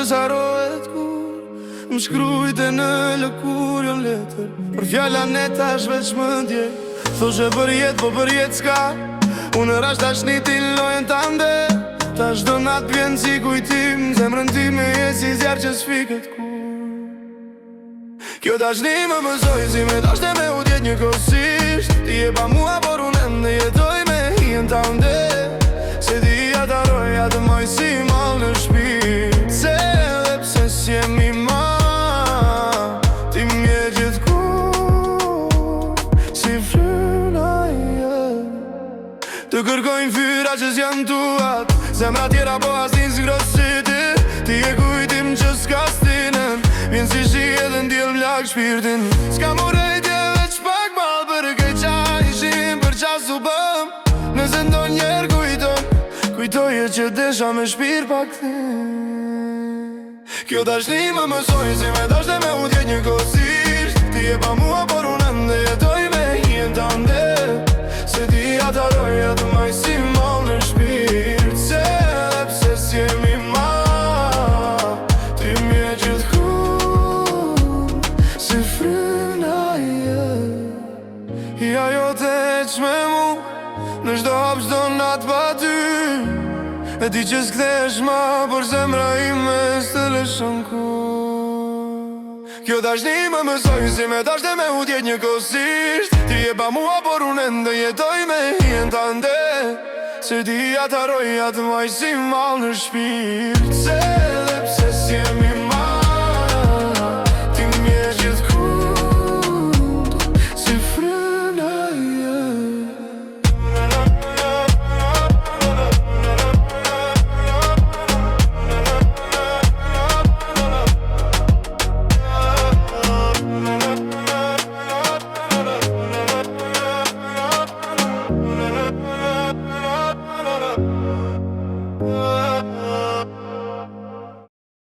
s'harohet kur më shkrujte në lëkur jo letër. Për fjalla ne tash veç mëndje thoshe për jet, po për jet s'ka. Unë rash tash një t'illojnë t'ande. Tash do natë pjenë si kujtim, zemrën ti me jes si zjarë që s'fiket kur. Kjo tash një më mësoj si me dashte me u djet një kosisht. Ti e pa mua por unë ende jetoj me hien t'ande. Se ti ataroj atë moj si mal në shpirt. Se edhe pse s'jemi ma, ti m'je gjithë kur si fryna të kërkojnë fyra që s'janë tuat. Zemra tjera po as një s'grositi. Ti e kujtim që s'ka stinen. Vjen si shi edhe ndjell mlak shpirtin. S'ka morejtje veç pak mal për këtë qa ishim për qa su bëm. Nëse ndo njerë kujtoje që desha me shpir pak thin. Kjo dashni më mësoj si me dashte me u djet një kosisht. Ti e pa mua por unë ende jetoj me hien t'ande. Se ti ataroj atë maj si mal në shpirt. Se edhe pse s'jemi ma, ti m'je gjithë kur si fryna I ajo te eq me mu në çdo hap çdo nat pa ty. E di që s'kthesh ma, por zemra ime s'të lëshon kur. Kjo dashni më mësoj si me dashte me u djet një kosisht. Ti e pa mua por unë ende jetoj me hien t'ande. Se ti ataroj atë maj si mal në shpirt. Se edhe pse